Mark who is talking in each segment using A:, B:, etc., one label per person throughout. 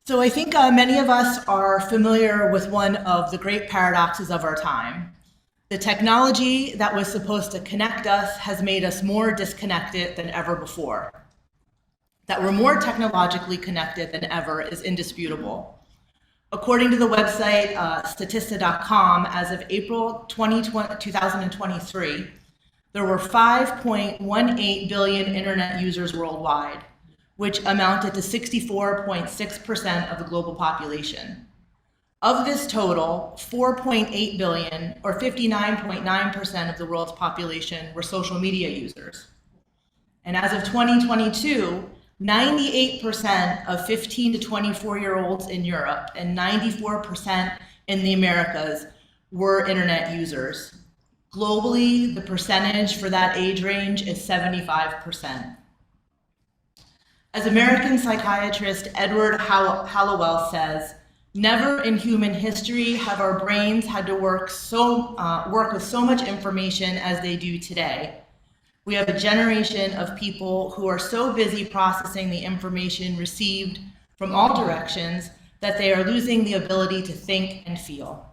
A: So I think many of us are familiar with one of the great paradoxes of our time. The technology that was supposed to connect us has made us more disconnected than ever before. That we're more technologically connected than ever is indisputable. According to the website Statista.com, as of April 2023, there were 5.18 billion internet users worldwide, which amounted to 64.6% of the global population. Of this total, 4.8 billion, or 59.9% of the world's population, were social media users. And as of 2022, 98% of 15 to 24-year-olds in Europe and 94% in the Americas were internet users. Globally, the percentage for that age range is 75%. As American psychiatrist Edward Hallowell says, never in human history have our brains had to work with so much information as they do today. We have a generation of people who are so busy processing the information received from all directions that they are losing the ability to think and feel.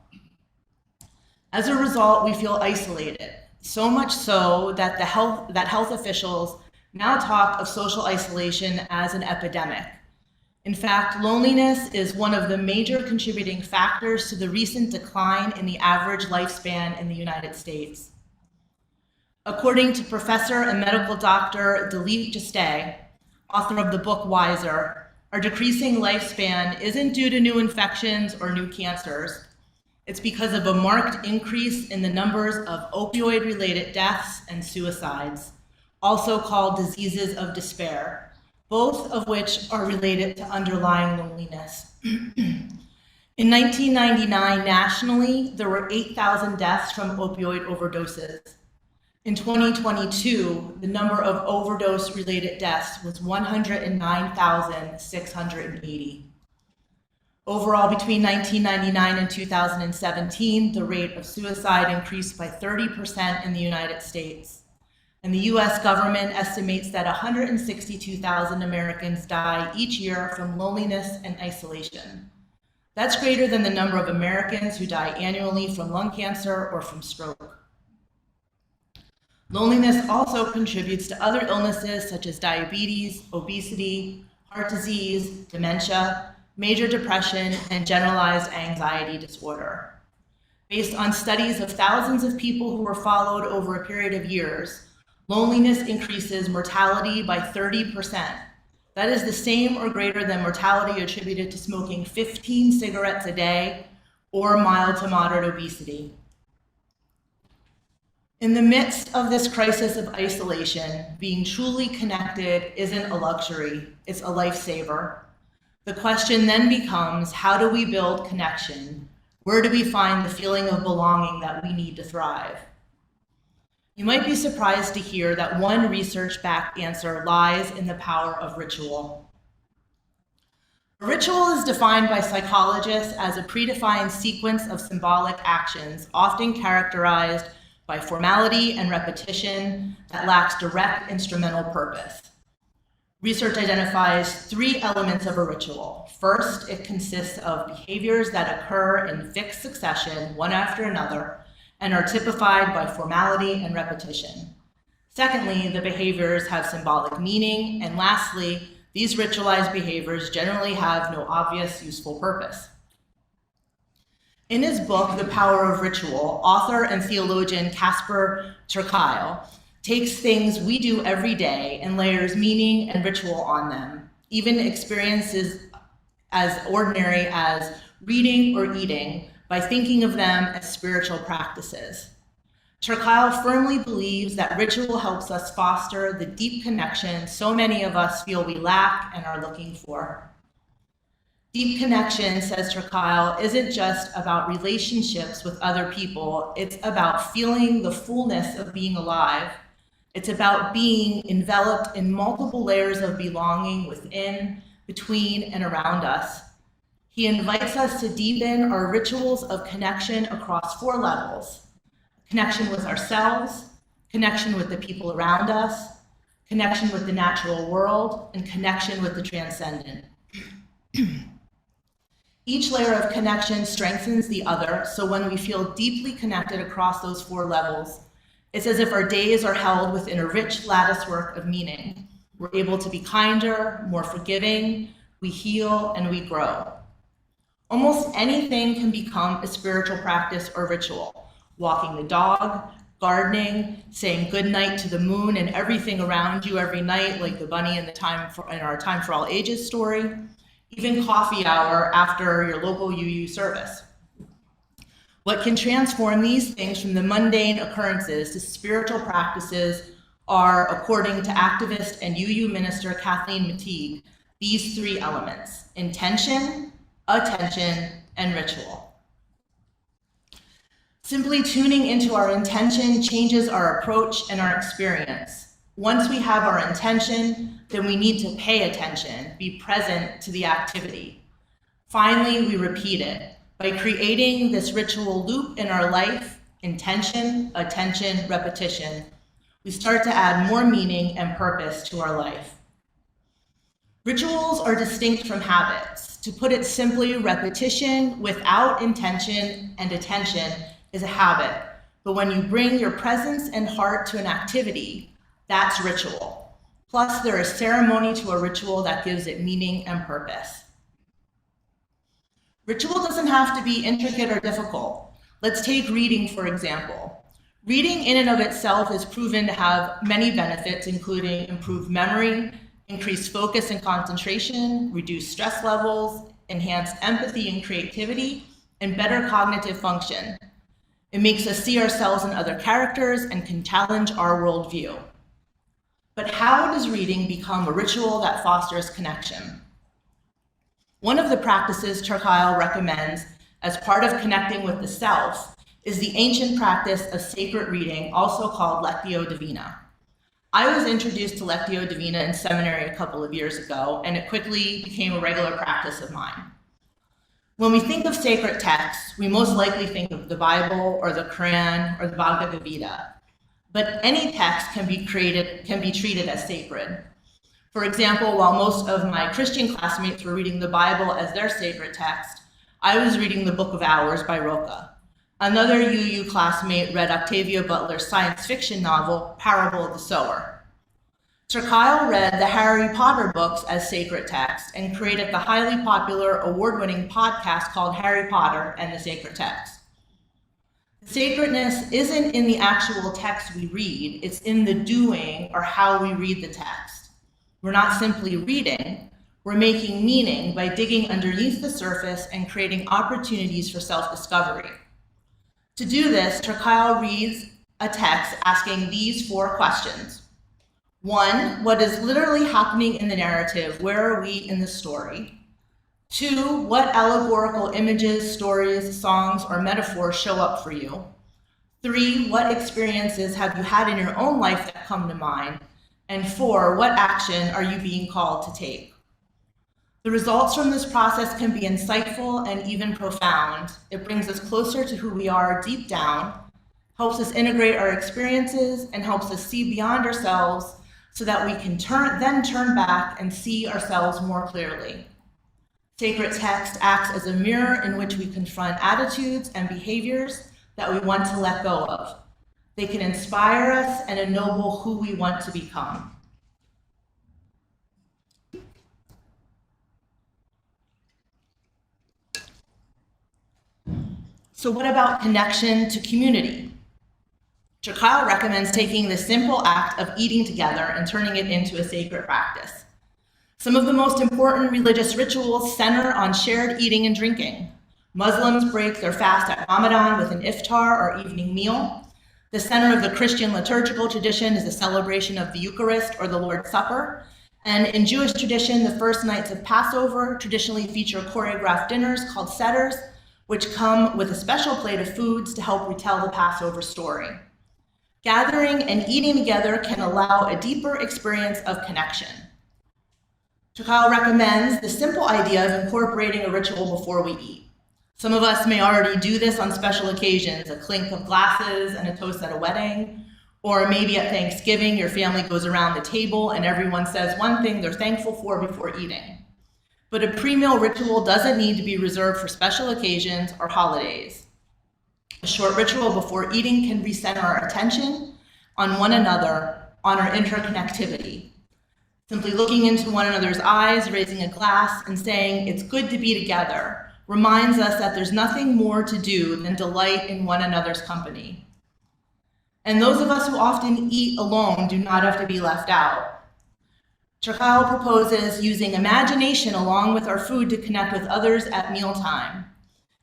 A: As a result, we feel isolated, so much so that health officials now talk of social isolation as an epidemic. In fact, loneliness is one of the major contributing factors to the recent decline in the average lifespan in the United States. According to Professor and medical doctor Dilip Jastay, author of the book Wiser, our decreasing lifespan isn't due to new infections or new cancers. It's because of a marked increase in the numbers of opioid-related deaths and suicides, also called diseases of despair, both of which are related to underlying loneliness. In 1999, nationally, there were 8,000 deaths from opioid overdoses. In 2022, the number of overdose-related deaths was 109,680. Overall, between 1999 and 2017, the rate of suicide increased by 30% in the United States. And the US government estimates that 162,000 Americans die each year from loneliness and isolation. That's greater than the number of Americans who die annually from lung cancer or from stroke. Loneliness also contributes to other illnesses such as diabetes, obesity, heart disease, dementia, major depression, and generalized anxiety disorder. Based on studies of thousands of people who were followed over a period of years, loneliness increases mortality by 30%. That is the same or greater than mortality attributed to smoking 15 cigarettes a day or mild to moderate obesity. In the midst of this crisis of isolation, being truly connected isn't a luxury, it's a lifesaver. The question then becomes, how do we build connection? Where do we find the feeling of belonging that we need to thrive? You might be surprised to hear that one research-backed answer lies in the power of ritual. A ritual is defined by psychologists as a predefined sequence of symbolic actions, often characterized by formality and repetition that lacks direct instrumental purpose. Research identifies 3 elements of a ritual. First, it consists of behaviors that occur in fixed succession, one after another, and are typified by formality and repetition. Secondly, the behaviors have symbolic meaning, and lastly, these ritualized behaviors generally have no obvious useful purpose. In his book, The Power of Ritual, author and theologian Kasper Turkile takes things we do every day and layers meaning and ritual on them, even experiences as ordinary as reading or eating, by thinking of them as spiritual practices. Turkile firmly believes that ritual helps us foster the deep connection so many of us feel we lack and are looking for. Deep connection, says Turkile, isn't just about relationships with other people, it's about feeling the fullness of being alive. It's about being enveloped in multiple layers of belonging within, between, and around us. He invites us to deepen our rituals of connection across 4 levels: connection with ourselves, connection with the people around us, connection with the natural world, and connection with the transcendent. Each layer of connection strengthens the other, so when we feel deeply connected across those 4 levels, it's as if our days are held within a rich latticework of meaning. We're able to be kinder, more forgiving, we heal, and we grow. Almost anything can become a spiritual practice or ritual. Walking the dog, gardening, saying goodnight to the moon and everything around you every night, like the bunny in our Time for All Ages story. Even coffee hour after your local UU service. What can transform these things from the mundane occurrences to spiritual practices are, according to activist and UU minister Kathleen Mateague, these 3 elements: intention, attention, and ritual. Simply tuning into our intention changes our approach and our experience. Once we have our intention, then we need to pay attention, be present to the activity. Finally, we repeat it. By creating this ritual loop in our life, intention, attention, repetition, we start to add more meaning and purpose to our life. Rituals are distinct from habits. To put it simply, repetition without intention and attention is a habit. But when you bring your presence and heart to an activity, that's ritual. Plus, there is ceremony to a ritual that gives it meaning and purpose. Ritual doesn't have to be intricate or difficult. Let's take reading, for example. Reading in and of itself is proven to have many benefits, including improved memory, increased focus and concentration, reduced stress levels, enhanced empathy and creativity, and better cognitive function. It makes us see ourselves in other characters and can challenge our worldview. But how does reading become a ritual that fosters connection? One of the practices Turkile recommends as part of connecting with the self is the ancient practice of sacred reading, also called Lectio Divina. I was introduced to Lectio Divina in seminary a couple of years ago, and it quickly became a regular practice of mine. When we think of sacred texts, we most likely think of the Bible or the Quran or the Bhagavad Gita. But any text can be treated as sacred. For example, while most of my Christian classmates were reading the Bible as their sacred text, I was reading the Book of Hours by Roca. Another UU classmate read Octavia Butler's science fiction novel, Parable of the Sower. Turkile read the Harry Potter books as sacred texts and created the highly popular award-winning podcast called Harry Potter and the Sacred Text. Sacredness isn't in the actual text we read, it's in the doing or how we read the text. We're not simply reading, we're making meaning by digging underneath the surface and creating opportunities for self-discovery. To do this, Turkile reads a text asking these 4 questions. 1, what is literally happening in the narrative? Where are we in the story? 2, what allegorical images, stories, songs, or metaphors show up for you? 3, what experiences have you had in your own life that come to mind? And 4, what action are you being called to take? The results from this process can be insightful and even profound. It brings us closer to who we are deep down, helps us integrate our experiences, and helps us see beyond ourselves so that we can then turn back and see ourselves more clearly. Sacred text acts as a mirror in which we confront attitudes and behaviors that we want to let go of. They can inspire us and ennoble who we want to become. So what about connection to community? Turkile recommends taking the simple act of eating together and turning it into a sacred practice. Some of the most important religious rituals center on shared eating and drinking. Muslims break their fast at Ramadan with an iftar or evening meal. The center of the Christian liturgical tradition is the celebration of the Eucharist or the Lord's Supper. And in Jewish tradition, the first nights of Passover traditionally feature choreographed dinners called seders, which come with a special plate of foods to help retell the Passover story. Gathering and eating together can allow a deeper experience of connection. Turkile recommends the simple idea of incorporating a ritual before we eat. Some of us may already do this on special occasions, a clink of glasses and a toast at a wedding, or maybe at Thanksgiving, your family goes around the table and everyone says one thing they're thankful for before eating. But a pre-meal ritual doesn't need to be reserved for special occasions or holidays. A short ritual before eating can recenter our attention on one another, on our interconnectivity. Simply looking into one another's eyes, raising a glass, and saying, "It's good to be together," reminds us that there's nothing more to do than delight in one another's company. And those of us who often eat alone do not have to be left out. Trikyle proposes using imagination along with our food to connect with others at mealtime,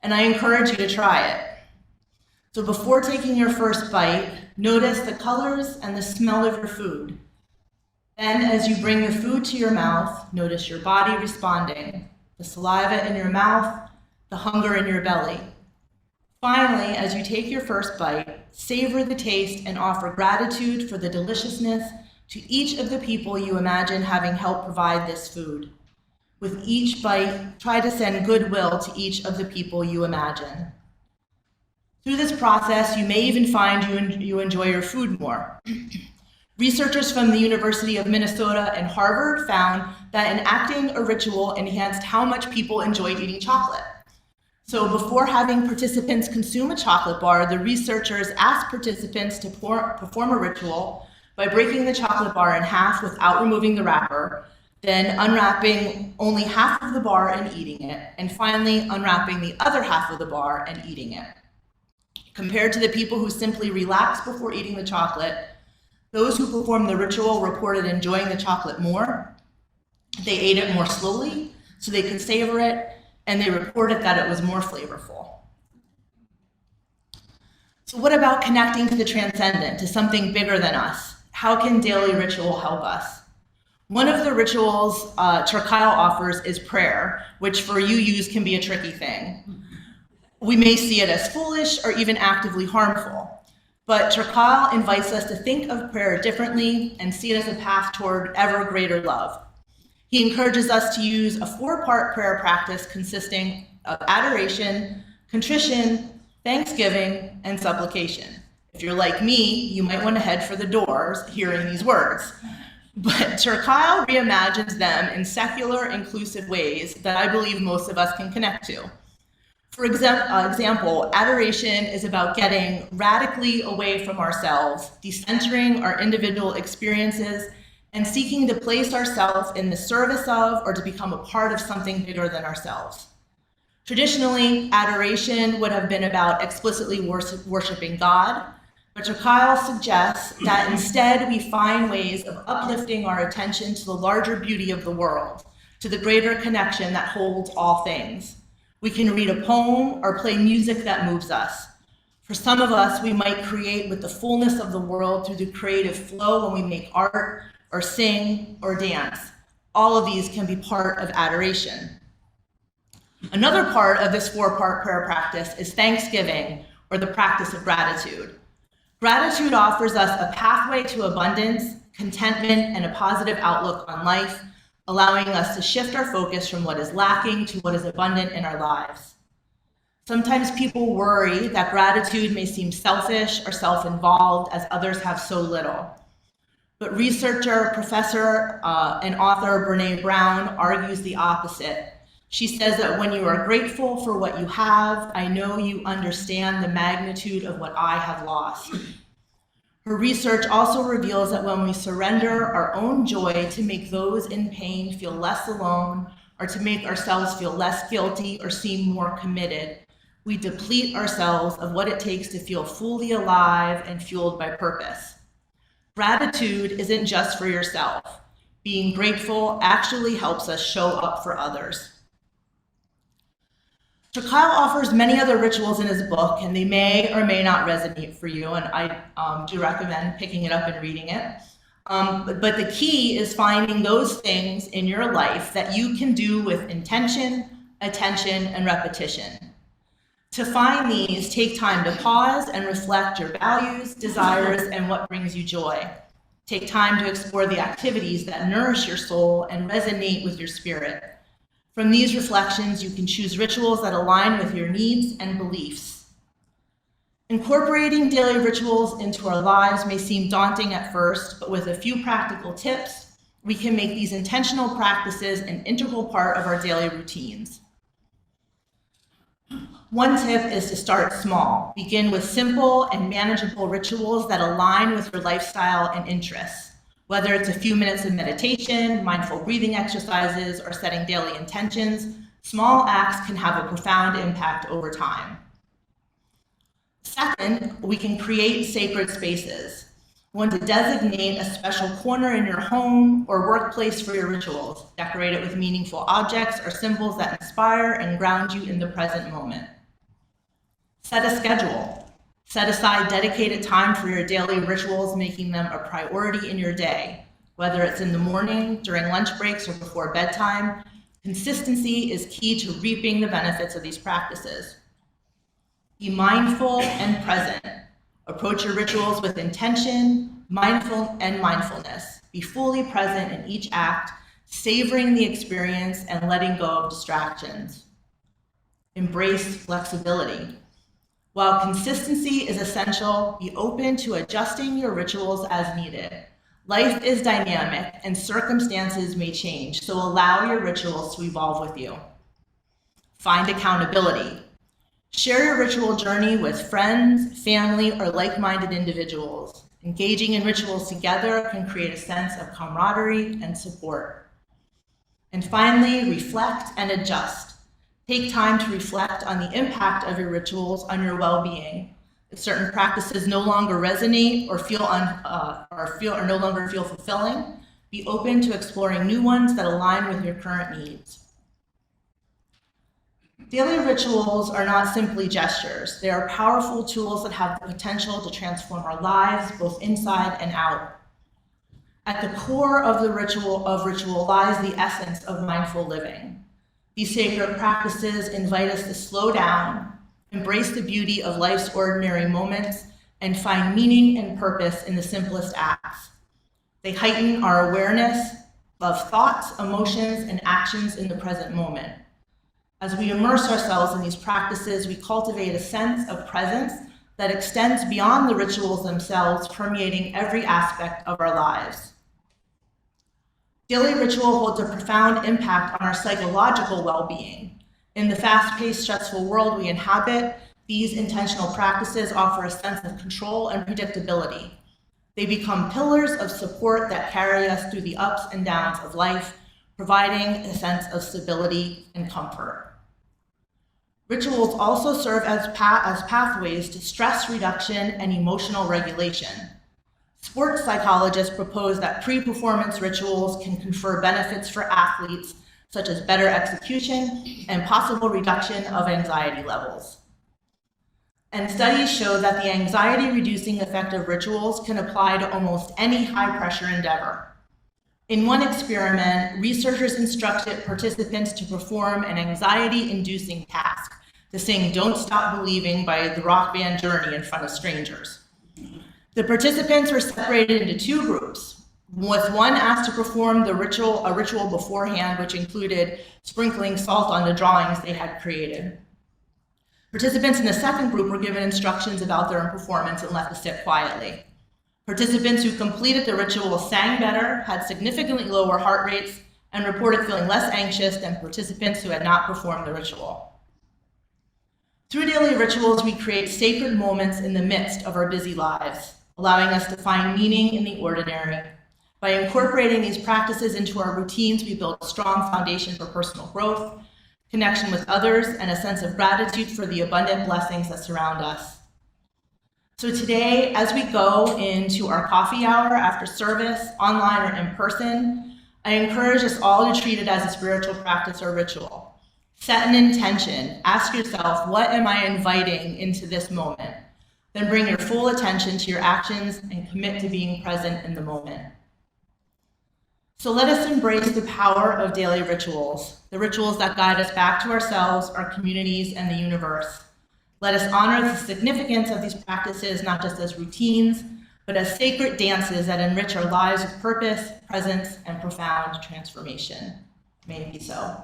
A: and I encourage you to try it. So before taking your first bite, notice the colors and the smell of your food. Then, as you bring your food to your mouth, notice your body responding, the saliva in your mouth, the hunger in your belly. Finally, as you take your first bite, savor the taste and offer gratitude for the deliciousness to each of the people you imagine having helped provide this food. With each bite, try to send goodwill to each of the people you imagine. Through this process, you may even find you enjoy your food more. Researchers from the University of Minnesota and Harvard found that enacting a ritual enhanced how much people enjoyed eating chocolate. So before having participants consume a chocolate bar, the researchers asked participants to perform a ritual by breaking the chocolate bar in half without removing the wrapper, then unwrapping only half of the bar and eating it, and finally unwrapping the other half of the bar and eating it. Compared to the people who simply relaxed before eating the chocolate, those who performed the ritual reported enjoying the chocolate more. They ate it more slowly so they could savor it, and they reported that it was more flavorful. So what about connecting to the transcendent, to something bigger than us? How can daily ritual help us? One of the rituals Trikyle offers is prayer, which for UUs can be a tricky thing. We may see it as foolish or even actively harmful, but Trikyle invites us to think of prayer differently and see it as a path toward ever greater love. He encourages us to use a 4-part prayer practice consisting of adoration, contrition, thanksgiving, and supplication. If you're like me, you might want to head for the doors hearing these words. But Trikyle reimagines them in secular, inclusive ways that I believe most of us can connect to. For example, adoration is about getting radically away from ourselves, decentering our individual experiences, and seeking to place ourselves in the service of or to become a part of something bigger than ourselves. Traditionally, adoration would have been about explicitly worshiping God, but Trikyle suggests that instead we find ways of uplifting our attention to the larger beauty of the world, to the greater connection that holds all things. We can read a poem or play music that moves us. For some of us, we might create with the fullness of the world through the creative flow when we make art, or sing, or dance. All of these can be part of adoration. Another part of this 4-part prayer practice is thanksgiving, or the practice of gratitude. Gratitude offers us a pathway to abundance, contentment, and a positive outlook on life, allowing us to shift our focus from what is lacking to what is abundant in our lives. Sometimes people worry that gratitude may seem selfish or self-involved as others have so little. But researcher, professor, and author Brené Brown argues the opposite. She says that when you are grateful for what you have, I know you understand the magnitude of what I have lost. Her research also reveals that when we surrender our own joy to make those in pain feel less alone, or to make ourselves feel less guilty or seem more committed, we deplete ourselves of what it takes to feel fully alive and fueled by purpose. Gratitude isn't just for yourself. Being grateful actually helps us show up for others. Trikyle offers many other rituals in his book, and they may or may not resonate for you, and I do recommend picking it up and reading it. But the key is finding those things in your life that you can do with intention, attention, and repetition. To find these, take time to pause and reflect your values, desires, and what brings you joy. Take time to explore the activities that nourish your soul and resonate with your spirit. From these reflections, you can choose rituals that align with your needs and beliefs. Incorporating daily rituals into our lives may seem daunting at first, but with a few practical tips, we can make these intentional practices an integral part of our daily routines. One tip is to start small. Begin with simple and manageable rituals that align with your lifestyle and interests. Whether it's a few minutes of meditation, mindful breathing exercises, or setting daily intentions, small acts can have a profound impact over time. Second, we can create sacred spaces. One to designate a special corner in your home or workplace for your rituals. Decorate it with meaningful objects or symbols that inspire and ground you in the present moment. Set a schedule. Set aside dedicated time for your daily rituals, making them a priority in your day. Whether it's in the morning, during lunch breaks, or before bedtime, consistency is key to reaping the benefits of these practices. Be mindful and present. Approach your rituals with intention, mindfulness. Be fully present in each act, savoring the experience and letting go of distractions. Embrace flexibility. While consistency is essential, be open to adjusting your rituals as needed. Life is dynamic and circumstances may change, so allow your rituals to evolve with you. Find accountability. Share your ritual journey with friends, family, or like-minded individuals. Engaging in rituals together can create a sense of camaraderie and support. And finally, reflect and adjust. Take time to reflect on the impact of your rituals on your well-being. If certain practices no longer resonate or no longer feel fulfilling, be open to exploring new ones that align with your current needs. Daily rituals are not simply gestures. They are powerful tools that have the potential to transform our lives, both inside and out. At the core of the ritual lies the essence of mindful living. These sacred practices invite us to slow down, embrace the beauty of life's ordinary moments, and find meaning and purpose in the simplest acts. They heighten our awareness of thoughts, emotions, and actions in the present moment. As we immerse ourselves in these practices, we cultivate a sense of presence that extends beyond the rituals themselves, permeating every aspect of our lives. Daily ritual holds a profound impact on our psychological well-being. In the fast-paced, stressful world we inhabit, these intentional practices offer a sense of control and predictability. They become pillars of support that carry us through the ups and downs of life, providing a sense of stability and comfort. Rituals also serve as pathways to stress reduction and emotional regulation. Sports psychologists propose that pre-performance rituals can confer benefits for athletes, such as better execution and possible reduction of anxiety levels. And studies show that the anxiety-reducing effect of rituals can apply to almost any high-pressure endeavor. In one experiment, researchers instructed participants to perform an anxiety-inducing task, to sing "Don't Stop Believing" by the rock band Journey in front of strangers. The participants were separated into two groups, with one asked to perform a ritual beforehand, which included sprinkling salt on the drawings they had created. Participants in the second group were given instructions about their own performance and left to sit quietly. Participants who completed the ritual sang better, had significantly lower heart rates, and reported feeling less anxious than participants who had not performed the ritual. Through daily rituals, we create sacred moments in the midst of our busy lives, allowing us to find meaning in the ordinary. By incorporating these practices into our routines, we build a strong foundation for personal growth, connection with others, and a sense of gratitude for the abundant blessings that surround us. So today, as we go into our coffee hour after service, online or in person, I encourage us all to treat it as a spiritual practice or ritual. Set an intention. Ask yourself, what am I inviting into this moment? Then bring your full attention to your actions and commit to being present in the moment. So let us embrace the power of daily rituals, the rituals that guide us back to ourselves, our communities, and the universe. Let us honor the significance of these practices, not just as routines, but as sacred dances that enrich our lives with purpose, presence, and profound transformation. May it be so.